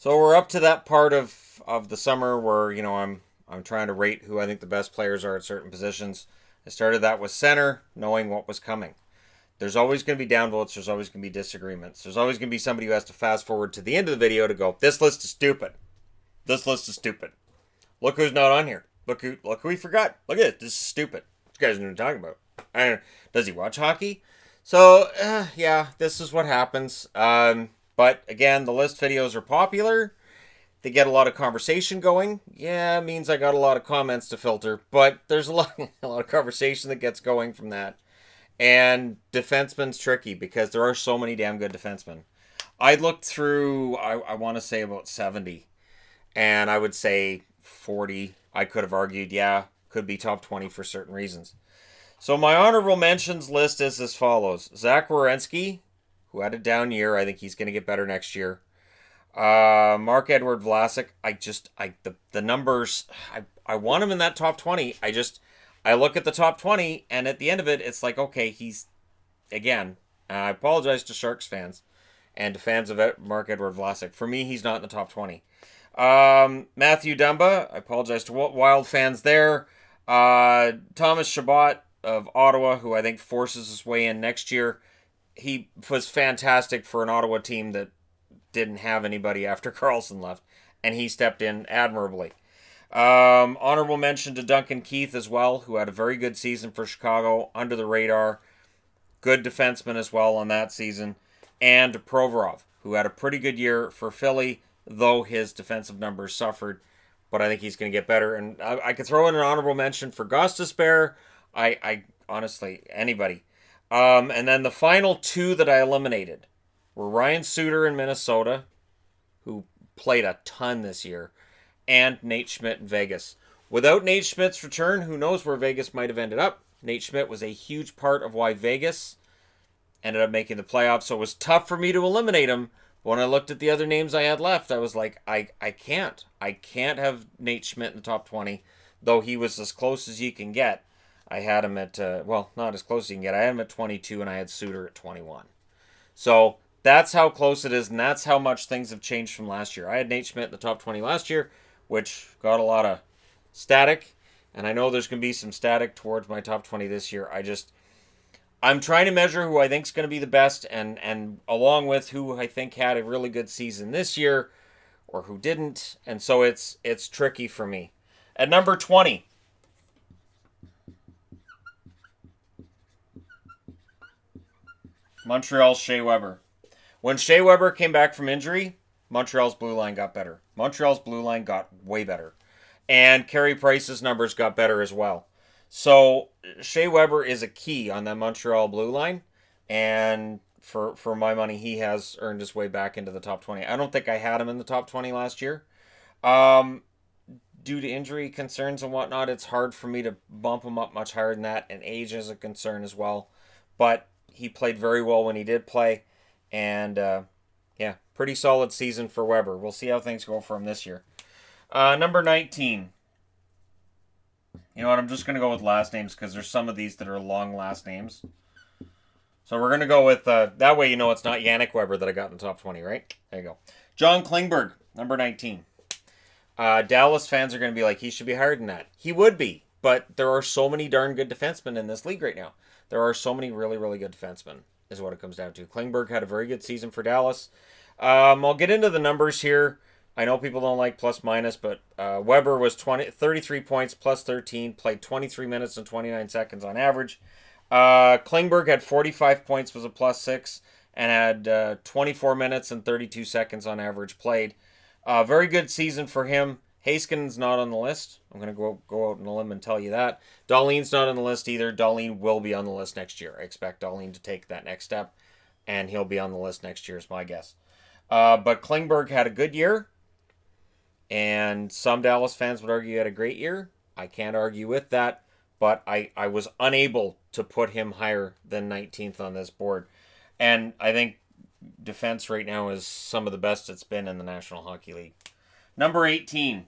So we're up to that part of the summer where I'm trying to rate who I think the best players are at certain positions. I started that with center, knowing what was coming. There's always going to be downvotes. There's always going to be disagreements. There's always going to be somebody who has to fast forward to the end of the video to go, "This list is stupid. This list is stupid. Look who's not on here. Look who we forgot. Look at it. This is stupid. You guys know what I'm talking about. I don't know. Does he watch hockey?" So yeah, this is what happens. But again, the list videos are popular. They get a lot of conversation going. Yeah, it means I got a lot of comments to filter, but there's a lot of conversation that gets going from that. And defenseman's tricky because there are so many damn good defensemen. I looked through, I want to say about 70, and I would say 40. I could have argued, yeah, could be top 20 for certain reasons. So my honorable mentions list is as follows: Zach Werenski, who had a down year. I think he's going to get better next year. Marc-Edouard Vlasic. The numbers. I want him in that top 20. I look at the top 20, and at the end of it, it's like, okay, he's again. I apologize to Sharks fans and to fans of Marc-Edouard Vlasic. For me, he's not in the top 20. Matthew Dumba. I apologize to Wild fans there. Thomas Chabot of Ottawa, who I think forces his way in next year. He was fantastic for an Ottawa team that didn't have anybody after Carlson left, and he stepped in admirably. Honorable mention to Duncan Keith as well, who had a very good season for Chicago, under the radar. Good defenseman as well on that season. And Provorov, who had a pretty good year for Philly, though his defensive numbers suffered. But I think he's going to get better. And I could throw in an honorable mention for Gostisbehere. I honestly, anybody. And then the final two that I eliminated were Ryan Suter in Minnesota, who played a ton this year, and Nate Schmidt in Vegas. Without Nate Schmidt's return, who knows where Vegas might have ended up. Nate Schmidt was a huge part of why Vegas ended up making the playoffs, so it was tough for me to eliminate him. But when I looked at the other names I had left, I was like, I can't. I can't have Nate Schmidt in the top 20, though he was as close as you can get. I had him at, not as close as you can get. I had him at 22, and I had Suter at 21. So that's how close it is, and that's how much things have changed from last year. I had Nate Schmidt in the top 20 last year, which got a lot of static, and I know there's going to be some static towards my top 20 this year. I'm trying to measure who I think is going to be the best, and along with who I think had a really good season this year, or who didn't, and so it's tricky for me. At number 20, Montreal's Shea Weber. When Shea Weber came back from injury, Montreal's blue line got better. Montreal's blue line got way better. And Carey Price's numbers got better as well. So Shea Weber is a key on that Montreal blue line. And for my money, he has earned his way back into the top 20. I don't think I had him in the top 20 last year. Due to injury concerns and whatnot, it's hard for me to bump him up much higher than that. And age is a concern as well. But he played very well when he did play. And yeah, pretty solid season for Weber. We'll see how things go for him this year. Number 19. You know what? I'm just going to go with last names because there's some of these that are long last names. So we're going to go with, that way you know it's not Yannick Weber that I got in the top 20, right? There you go. John Klingberg, number 19. Dallas fans are going to be like, he should be higher than that. He would be, but there are so many darn good defensemen in this league right now. There are so many really, really good defensemen, is what it comes down to. Klingberg had a very good season for Dallas. I'll get into the numbers here. I know people don't like plus minus, but Weber was 33 points, plus 13, played 23 minutes and 29 seconds on average. Klingberg had 45 points, was a plus 6, and had 24 minutes and 32 seconds on average played. Very good season for him. Haskin's not on the list. I'm going to go out on a limb and tell you that. Dahlin's not on the list either. Dahlin will be on the list next year. I expect Dahlin to take that next step, and he'll be on the list next year is my guess. But Klingberg had a good year, and some Dallas fans would argue he had a great year. I can't argue with that, but I was unable to put him higher than 19th on this board. And I think defense right now is some of the best it's been in the National Hockey League. Number 18.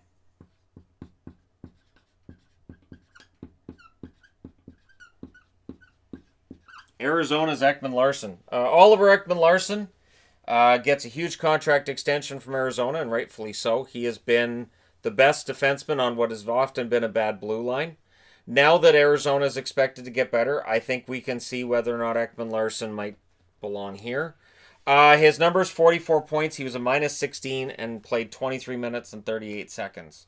Arizona's Ekman Larson. Oliver Ekman Larson Gets a huge contract extension from Arizona, and rightfully so. He has been the best defenseman on what has often been a bad blue line. Now that Arizona is expected to get better, I think we can see whether or not Ekman Larson might belong here. His numbers, 44 points. He was a minus 16 and played 23 minutes and 38 seconds.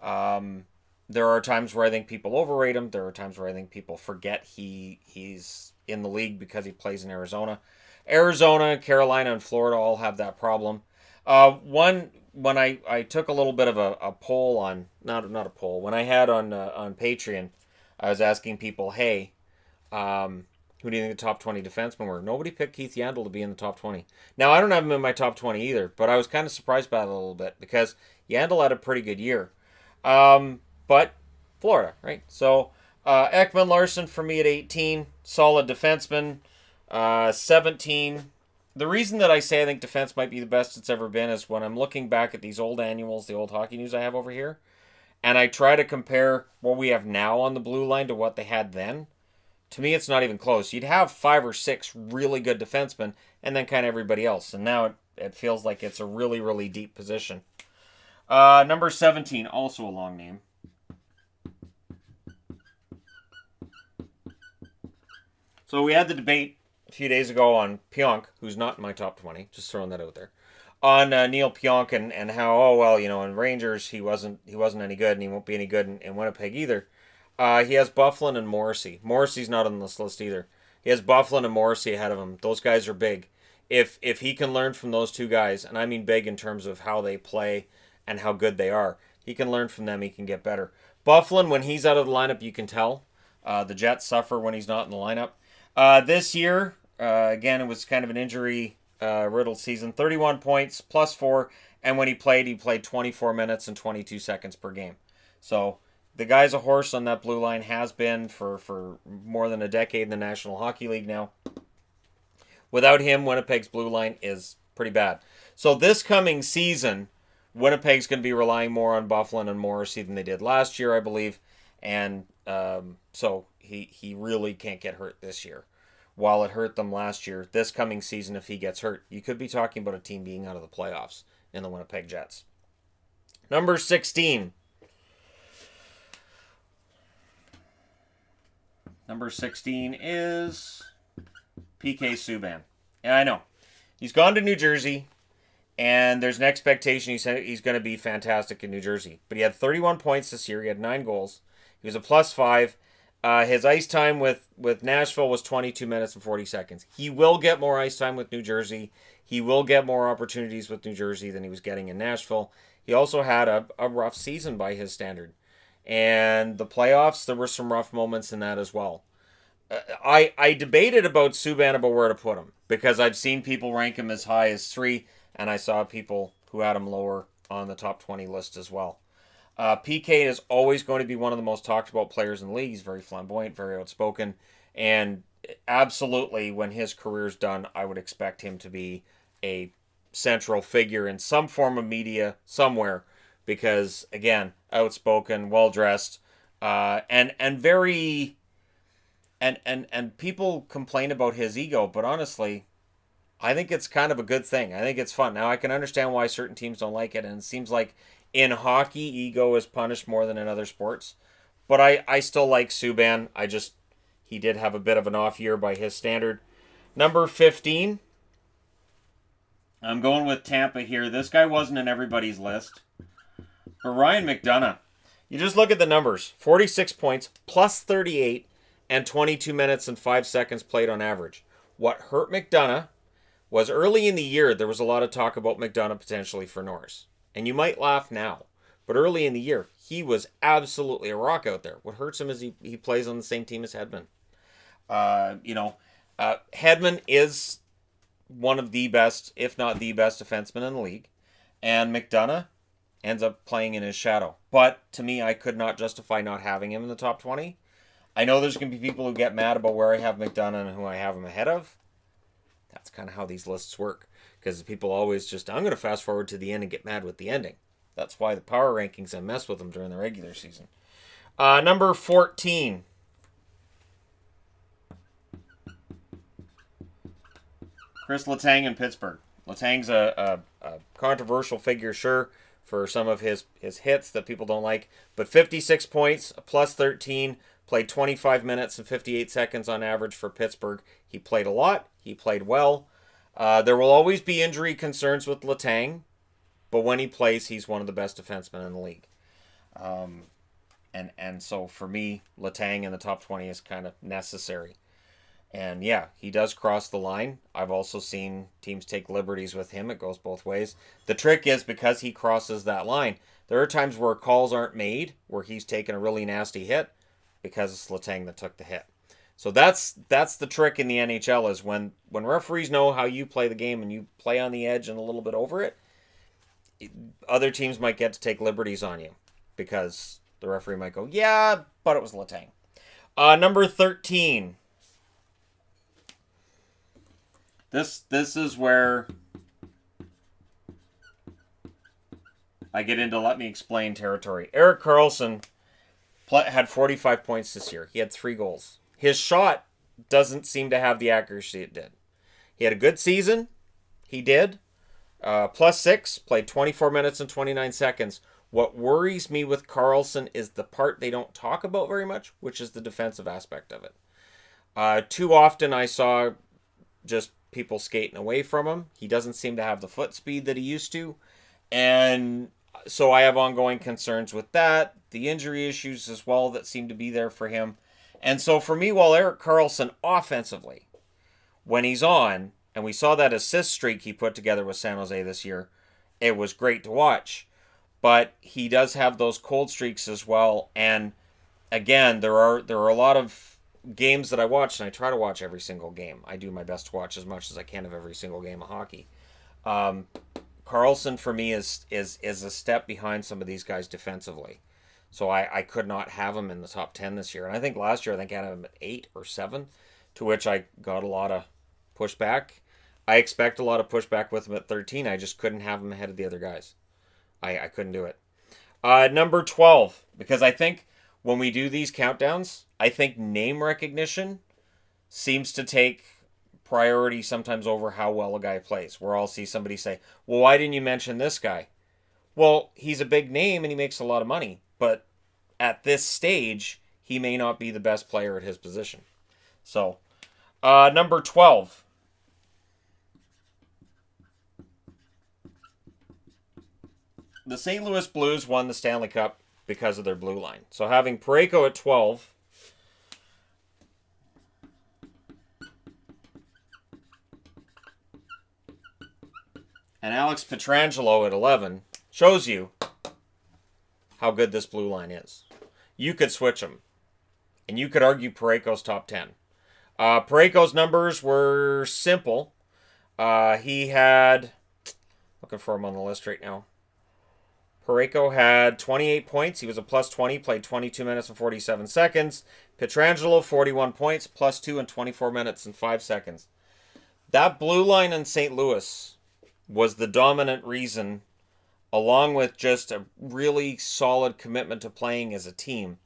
There are times where I think people overrate him. There are times where I think people forget he's in the league because he plays in Arizona. Arizona, Carolina, and Florida all have that problem. When I took a little bit of a poll on, not a poll, when I had on Patreon, I was asking people, hey, who do you think the top 20 defensemen were? Nobody picked Keith Yandle to be in the top 20. Now, I don't have him in my top 20 either, but I was kind of surprised by that a little bit because Yandle had a pretty good year. But Florida, right? So Ekman Larson for me at 18, solid defenseman. 17. The reason that I say I think defense might be the best it's ever been is when I'm looking back at these old annuals, the old hockey news I have over here, and I try to compare what we have now on the blue line to what they had then. To me, it's not even close. You'd have 5 or 6 really good defensemen, and then kind of everybody else. And now it feels like it's a really, really deep position. Number 17, also a long name. So we had the debate a few days ago on Pianka, who's not in my top 20, just throwing that out there, on Neil Pianka and how, oh, well, in Rangers he wasn't any good, and he won't be any good in Winnipeg either. He has Byfuglien and Morrissey. Morrissey's not on this list either. He has Byfuglien and Morrissey ahead of him. Those guys are big. If he can learn from those two guys, and I mean big in terms of how they play and how good they are, he can learn from them, he can get better. Byfuglien, when he's out of the lineup, you can tell. The Jets suffer when he's not in the lineup. This year, again, it was kind of an injury-riddled season. 31 points, +4, and when he played 24 minutes and 22 seconds per game. So the guy's a horse on that blue line, has been for more than a decade in the National Hockey League now. Without him, Winnipeg's blue line is pretty bad. So this coming season, Winnipeg's going to be relying more on Byfuglien and Morrissey than they did last year, I believe. And so he really can't get hurt this year. While it hurt them last year, this coming season, if he gets hurt, you could be talking about a team being out of the playoffs in the Winnipeg Jets. Number 16. Number 16 is PK Subban. Yeah, I know. He's gone to New Jersey, and there's an expectation he's going to be fantastic in New Jersey. But he had 31 points this year. He had 9 goals. He was a +5. His ice time with Nashville was 22 minutes and 40 seconds. He will get more ice time with New Jersey. He will get more opportunities with New Jersey than he was getting in Nashville. He also had a rough season by his standard. And the playoffs, there were some rough moments in that as well. I debated about Subban about where to put him because I've seen people rank him as high as 3, and I saw people who had him lower on the top 20 list as well. PK is always going to be one of the most talked about players in the league. He's very flamboyant, very outspoken, and absolutely when his career's done, I would expect him to be a central figure in some form of media somewhere because, again, outspoken, well-dressed, and very... And people complain about his ego, but honestly, I think it's kind of a good thing. I think it's fun. Now, I can understand why certain teams don't like it, and it seems like in hockey, ego is punished more than in other sports. But I still like Subban. He did have a bit of an off year by his standard. Number 15. I'm going with Tampa here. This guy wasn't in everybody's list. But Ryan McDonagh. You just look at the numbers. 46 points, +38, and 22 minutes and 5 seconds played on average. What hurt McDonagh was early in the year, there was a lot of talk about McDonagh potentially for Norris. And you might laugh now, but early in the year, he was absolutely a rock out there. What hurts him is he plays on the same team as Hedman. Hedman is one of the best, if not the best defenseman in the league. And McDonagh ends up playing in his shadow. But to me, I could not justify not having him in the top 20. I know there's going to be people who get mad about where I have McDonagh and who I have him ahead of. That's kind of how these lists work. Because people always I'm going to fast forward to the end and get mad with the ending. That's why the power rankings, I mess with them during the regular season. Number 14. Chris Letang in Pittsburgh. Letang's a controversial figure, sure, for some of his hits that people don't like. But 56 points, a plus 13, played 25 minutes and 58 seconds on average for Pittsburgh. He played a lot. He played well. There will always be injury concerns with Letang, but when he plays, he's one of the best defensemen in the league. And so for me, Letang in the top 20 is kind of necessary. And yeah, he does cross the line. I've also seen teams take liberties with him. It goes both ways. The trick is because he crosses that line, there are times where calls aren't made, where he's taken a really nasty hit because it's Letang that took the hit. So that's the trick in the NHL is when referees know how you play the game and you play on the edge and a little bit over it, other teams might get to take liberties on you because the referee might go, yeah, but it was Letang. Number 13. This is where I get into let me explain territory. Erik Carlsson had 45 points this year. He had 3 goals. His shot doesn't seem to have the accuracy it did. He had a good season. He did. Plus 6, played 24 minutes and 29 seconds. What worries me with Carlson is the part they don't talk about very much, which is the defensive aspect of it. Too often I saw just people skating away from him. He doesn't seem to have the foot speed that he used to. And so I have ongoing concerns with that. The injury issues as well that seem to be there for him. And so for me, while Erik Carlsson offensively, when he's on, and we saw that assist streak he put together with San Jose this year, it was great to watch. But he does have those cold streaks as well. And again, there are a lot of games that I watch, and I try to watch every single game. I do my best to watch as much as I can of every single game of hockey. Carlson for me is a step behind some of these guys defensively. So I could not have him in the top 10 this year. And I think last year I had him at 8 or 7, to which I got a lot of pushback. I expect a lot of pushback with him at 13. I just couldn't have him ahead of the other guys. I couldn't do it. Number 12, because I think when we do these countdowns, I think name recognition seems to take priority sometimes over how well a guy plays. Where I'll see somebody say, well, why didn't you mention this guy? Well, he's a big name and he makes a lot of money. But at this stage, he may not be the best player at his position. So, number 12. The St. Louis Blues won the Stanley Cup because of their blue line. So having Parayko at 12, and Alex Pietrangelo at 11 shows you how good this blue line is. You could switch them, and you could argue Parayko's top 10. Parayko's numbers were simple. He had, looking for him on the list right now. Parayko had 28 points. He was a plus 20, played 22 minutes and 47 seconds. Pietrangelo, 41 points, plus 2 in 24 minutes and 5 seconds. That blue line in St. Louis was the dominant reason, along with just a really solid commitment to playing as a team,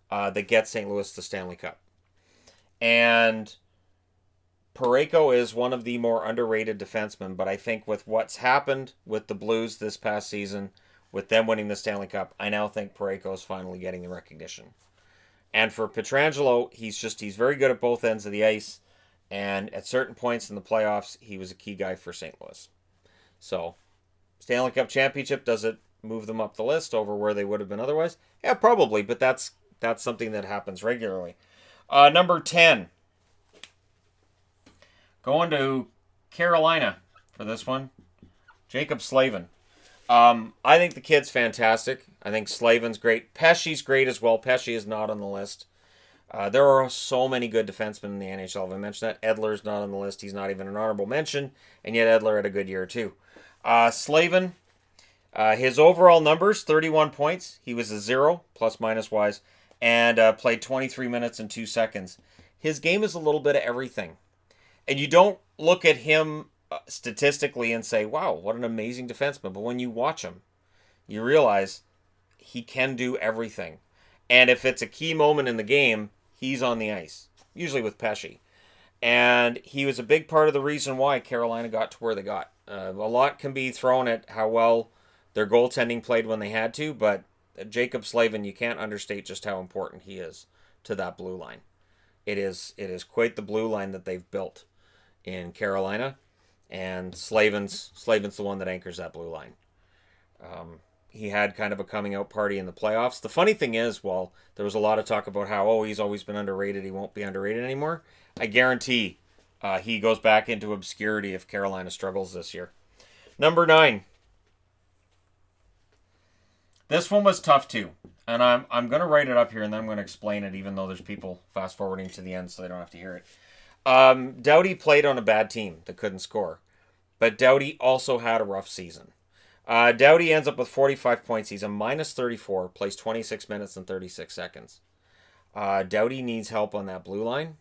that gets St. Louis the Stanley Cup. And Parayko is one of the more underrated defensemen, but I think with what's happened with the Blues this past season, with them winning the Stanley Cup, I now think Parayko is finally getting the recognition. And for Pietrangelo, he's very good at both ends of the ice, and at certain points in the playoffs, he was a key guy for St. Louis. So, Stanley Cup championship, does it move them up the list over where they would have been otherwise? Yeah, probably, but that's something that happens regularly. Number 10. Going to Carolina for this one. Jacob Slavin. I think the kid's fantastic. I think Slavin's great. Pesce's great as well. Pesce is not on the list. There are so many good defensemen in the NHL. Have I mentioned that? Edler's not on the list. He's not even an honorable mention, and yet Edler had a good year too. Slavin, his overall numbers, 31 points. He was a 0, plus minus wise, and played 23 minutes and 2 seconds. His game is a little bit of everything. And you don't look at him statistically and say, wow, what an amazing defenseman. But when you watch him, you realize he can do everything. And if it's a key moment in the game, he's on the ice, usually with Pesce. And he was a big part of the reason why Carolina got to where they got. A lot can be thrown at how well their goaltending played when they had to, but Jacob Slavin, you can't understate just how important he is to that blue line. It is quite the blue line that they've built in Carolina, and Slavin's the one that anchors that blue line. He had kind of a coming out party in the playoffs. The funny thing is, while there was a lot of talk about how, he's always been underrated, he won't be underrated anymore, I guarantee he goes back into obscurity if Carolina struggles this year. Number 9. This one was tough too. And I'm going to write it up here and then I'm going to explain it, even though there's people fast forwarding to the end so they don't have to hear it. Doughty played on a bad team that couldn't score. But Doughty also had a rough season. Doughty ends up with 45 points. He's a minus 34, plays 26 minutes and 36 seconds. Doughty needs help on that blue line.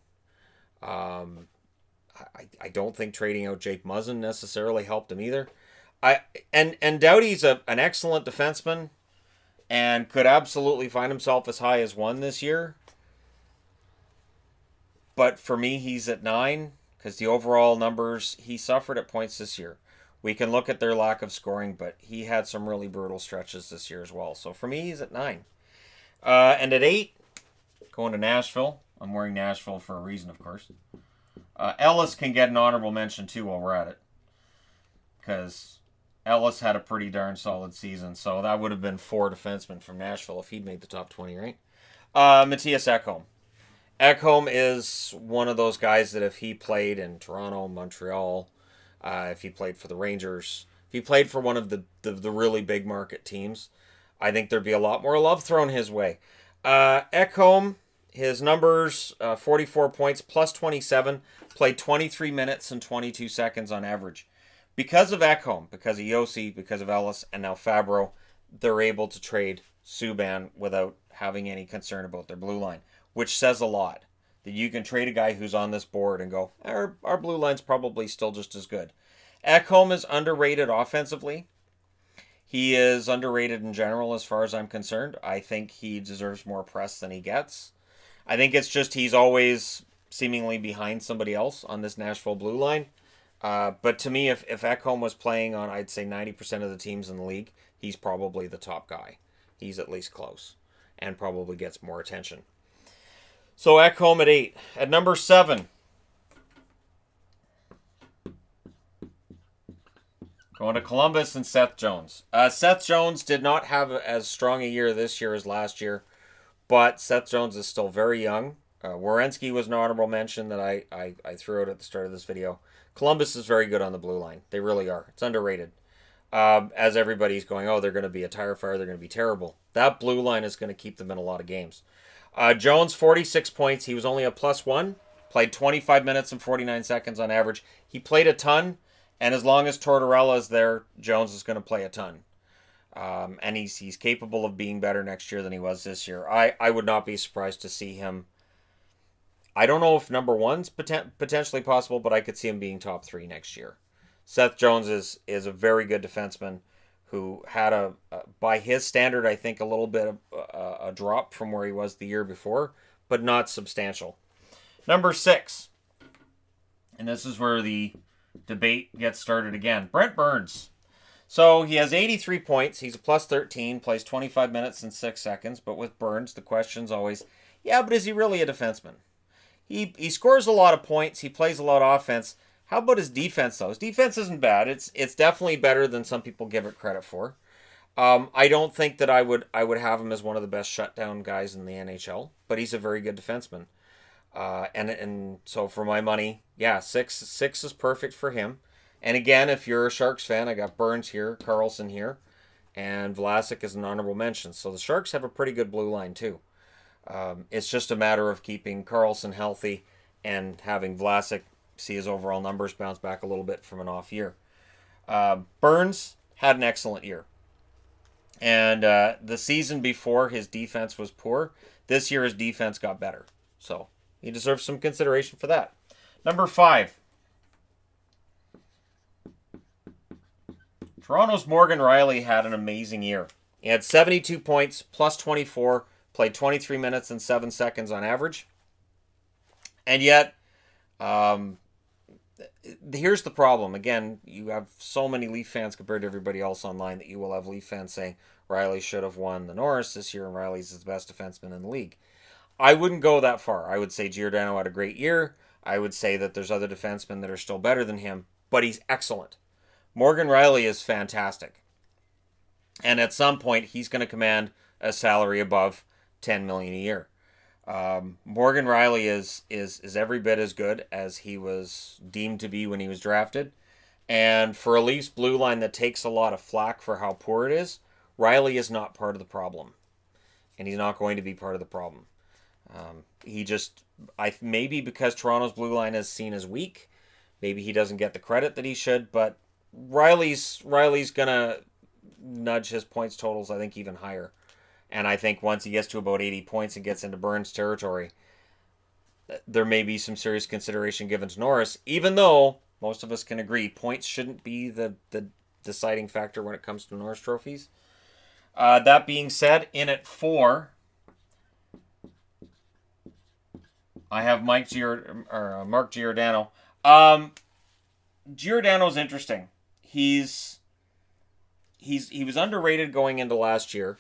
I don't think trading out Jake Muzzin necessarily helped him either. And Doughty's an excellent defenseman and could absolutely find himself as high as 1 this year. But for me, he's at 9 because the overall numbers, he suffered at points this year. We can look at their lack of scoring, but he had some really brutal stretches this year as well. So for me, he's at 9. And at 8, going to Nashville. I'm wearing Nashville for a reason, of course. Ellis can get an honorable mention too while we're at it. Because Ellis had a pretty darn solid season. So that would have been 4 defensemen from Nashville if he'd made the top 20, right? Matthias Ekholm. Ekholm is one of those guys that if he played in Toronto, Montreal, if he played for the Rangers, if he played for one of the really big market teams, I think there'd be a lot more love thrown his way. Ekholm, his numbers, 44 points, plus 27, played 23 minutes and 22 seconds on average. Because of Ekholm, because of Josi, because of Ellis, and now Fabro, they're able to trade Subban without having any concern about their blue line, which says a lot. That you can trade a guy who's on this board and go, our blue line's probably still just as good. Ekholm is underrated offensively. He is underrated in general as far as I'm concerned. I think he deserves more press than he gets. I think it's just he's always seemingly behind somebody else on this Nashville blue line. But to me, if Ekholm was playing on, I'd say 90% of the teams in the league, he's probably the top guy. He's at least close and probably gets more attention. So Ekholm at 8. At number 7, going to Columbus and Seth Jones. Seth Jones did not have as strong a year this year as last year, but Seth Jones is still very young. Werenski was an honorable mention that I threw out at the start of this video. Columbus is very good on the blue line. They really are. It's underrated. As everybody's going, they're going to be a tire fire. They're going to be terrible. That blue line is going to keep them in a lot of games. Jones, 46 points. He was only a +1. Played 25 minutes and 49 seconds on average. He played a ton, and as long as Tortorella is there, Jones is going to play a ton. And he's capable of being better next year than he was this year. I would not be surprised to see him. I don't know if number 1's potentially possible, but I could see him being top 3 next year. Seth Jones is a very good defenseman who had by his standard, I think, a little bit of a drop from where he was the year before, but not substantial. Number 6, and this is where the debate gets started again. Brent Burns. So he has 83 points. He's a +13, plays 25 minutes and 6 seconds. But with Burns, the question's always, but is he really a defenseman? He scores a lot of points. He plays a lot of offense. How about his defense, though? His defense isn't bad. It's definitely better than some people give it credit for. I don't think that I would have him as one of the best shutdown guys in the NHL, but he's a very good defenseman. And so for my money, 6 is perfect for him. And again, if you're a Sharks fan, I got Burns here, Carlson here, and Vlasic is an honorable mention. So the Sharks have a pretty good blue line too. It's just a matter of keeping Carlson healthy and having Vlasic see his overall numbers bounce back a little bit from an off year. Burns had an excellent year. And the season before, his defense was poor. This year, his defense got better. So he deserves some consideration for that. Number 5. Toronto's Morgan Rielly had an amazing year. He had 72 points, +24, played 23 minutes and 7 seconds on average. And yet, here's the problem. Again, you have so many Leaf fans compared to everybody else online that you will have Leaf fans saying Rielly should have won the Norris this year and Rielly's the best defenseman in the league. I wouldn't go that far. I would say Giordano had a great year. I would say that there's other defensemen that are still better than him, but he's excellent. Morgan Rielly is fantastic. And at some point, he's going to command a salary above $10 million a year. Morgan Rielly is every bit as good as he was deemed to be when he was drafted. And for a Leafs blue line that takes a lot of flack for how poor it is, Rielly is not part of the problem. And he's not going to be part of the problem. Maybe because Toronto's blue line is seen as weak, maybe he doesn't get the credit that he should, but Rielly's going to nudge his points totals, I think, even higher. And I think once he gets to about 80 points and gets into Burns territory, there may be some serious consideration given to Norris, even though most of us can agree points shouldn't be the deciding factor when it comes to Norris trophies. That being said, in at 4, I have Mark Giordano. Giordano's interesting. He was underrated going into last year.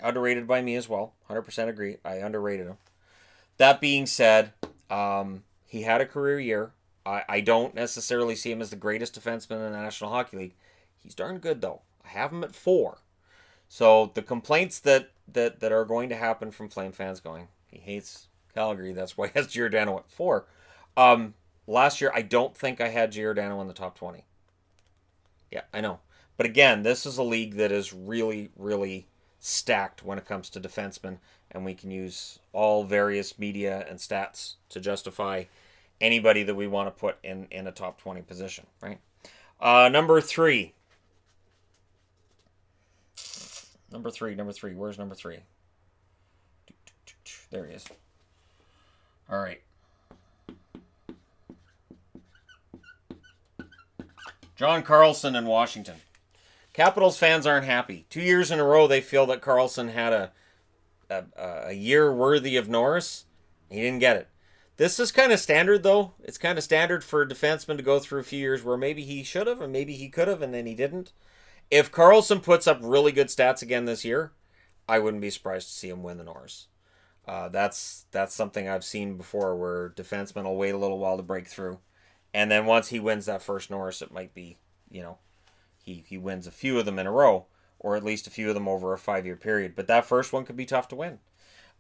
Underrated by me as well. 100% agree. I underrated him. That being said, he had a career year. I don't necessarily see him as the greatest defenseman in the National Hockey League. He's darn good, though. I have him at 4. So the complaints that are going to happen from Flame fans going, he hates Calgary, that's why he has Giordano at 4. Last year, I don't think I had Giordano in the top 20. Yeah, I know. But again, this is a league that is really, really stacked when it comes to defensemen, and we can use all various media and stats to justify anybody that we want to put in a top 20 position, right? Number 3. Number three. Where's number 3? There he is. All right. John Carlson in Washington. Capitals fans aren't happy. 2 years in a row, they feel that Carlson had a year worthy of Norris. He didn't get it. This is kind of standard, though. It's kind of standard for a defenseman to go through a few years where maybe he should have, and maybe he could have, and then he didn't. If Carlson puts up really good stats again this year, I wouldn't be surprised to see him win the Norris. That's something I've seen before, where defensemen will wait a little while to break through, and then once he wins that first Norris, it might be, he wins a few of them in a row, or at least a few of them over a 5-year period. But that first one could be tough to win.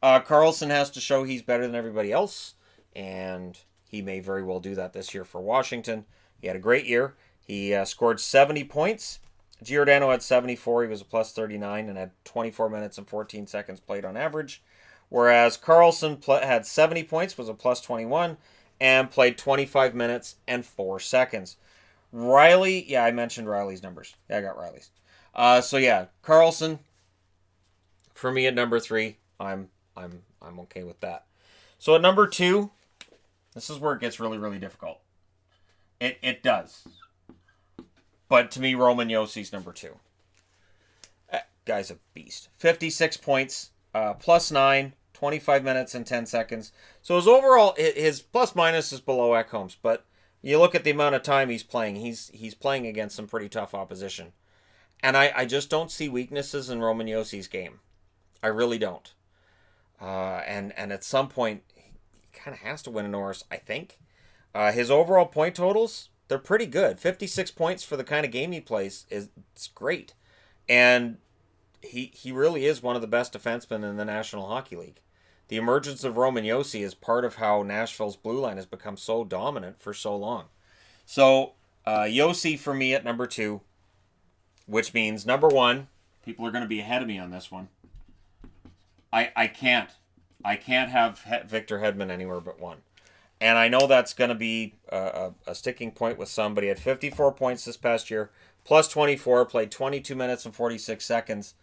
Carlson has to show he's better than everybody else, and he may very well do that this year for Washington. He had a great year. He scored 70 points. Giordano had 74. He was a plus 39 and had 24 minutes and 14 seconds played on average. Whereas Carlson had 70 points, was a plus 21, and played 25 minutes and 4 seconds. Rielly, yeah, I mentioned Rielly's numbers. Yeah, I got Rielly's. Carlson, for me at number 3, I'm okay with that. So at number 2, this is where it gets really, really difficult. It does. But to me, Roman Josi's number 2. Guy's a beast. 56 points, plus 9, 25 minutes and 10 seconds. So his overall, his plus minus is below Ekholm's, but you look at the amount of time he's playing, he's playing against some pretty tough opposition. And I just don't see weaknesses in Roman Josi's game. I really don't. And at some point, he kind of has to win a Norris, I think. His overall point totals, they're pretty good. 56 points for the kind of game he plays it's great. And he really is one of the best defensemen in the National Hockey League. The emergence of Roman Josi is part of how Nashville's blue line has become so dominant for so long. So, Josi for me at number 2, which means number 1, people are going to be ahead of me on this one. I can't have Viktor Hedman anywhere but 1. And I know that's going to be a sticking point with some, but he had 54 points this past year, plus 24, played 22 minutes and 46 seconds.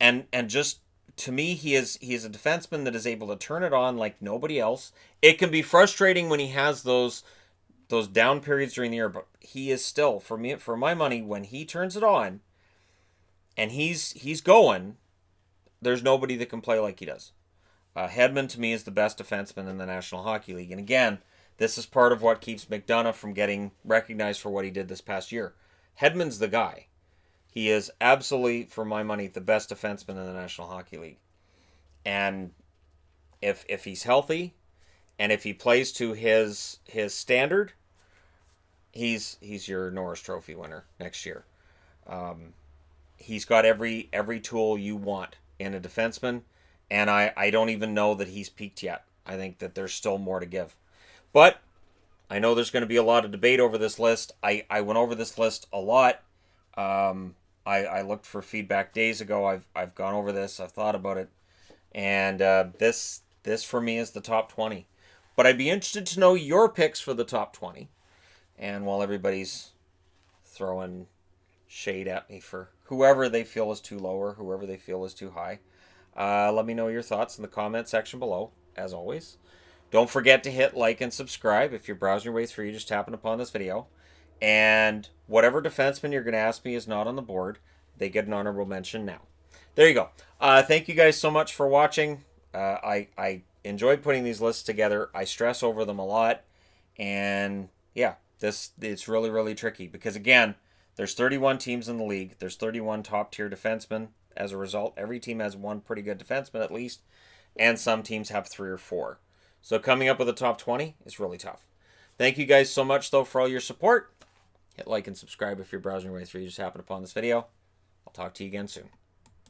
And just, to me, he is a defenseman that is able to turn it on like nobody else. It can be frustrating when he has those down periods during the year, but he is still, for my money, when he turns it on and he's going, there's nobody that can play like he does. Hedman, to me, is the best defenseman in the National Hockey League. And again, This is part of what keeps McDonagh from getting recognized for what he did this past year. Hedman's the guy. He is absolutely, for my money, the best defenseman in the National Hockey League. And if he's healthy, and if he plays to his standard, he's your Norris Trophy winner next year. He's got every tool you want in a defenseman, and I don't even know that he's peaked yet. I think that there's still more to give. But I know there's going to be a lot of debate over this list. I went over this list a lot. I looked for feedback days ago. I've gone over this. I've thought about it. And this for me is the top 20. But I'd be interested to know your picks for the top 20. And while everybody's throwing shade at me for whoever they feel is too low or whoever they feel is too high, let me know your thoughts in the comment section below, as always. Don't forget to hit like and subscribe if you're browsing your way through. You just happened upon this video. And whatever defenseman you're going to ask me is not on the board, they get an honorable mention now. There you go. Thank you guys so much for watching. I enjoyed putting these lists together. I stress over them a lot. And yeah, it's really, really tricky. Because again, there's 31 teams in the league. There's 31 top-tier defensemen. As a result, every team has one pretty good defenseman at least. And some teams have 3 or 4. So coming up with a top 20 is really tough. Thank you guys so much, though, for all your support. Hit like and subscribe if you're browsing your way through. You just happened upon this video. I'll talk to you again soon.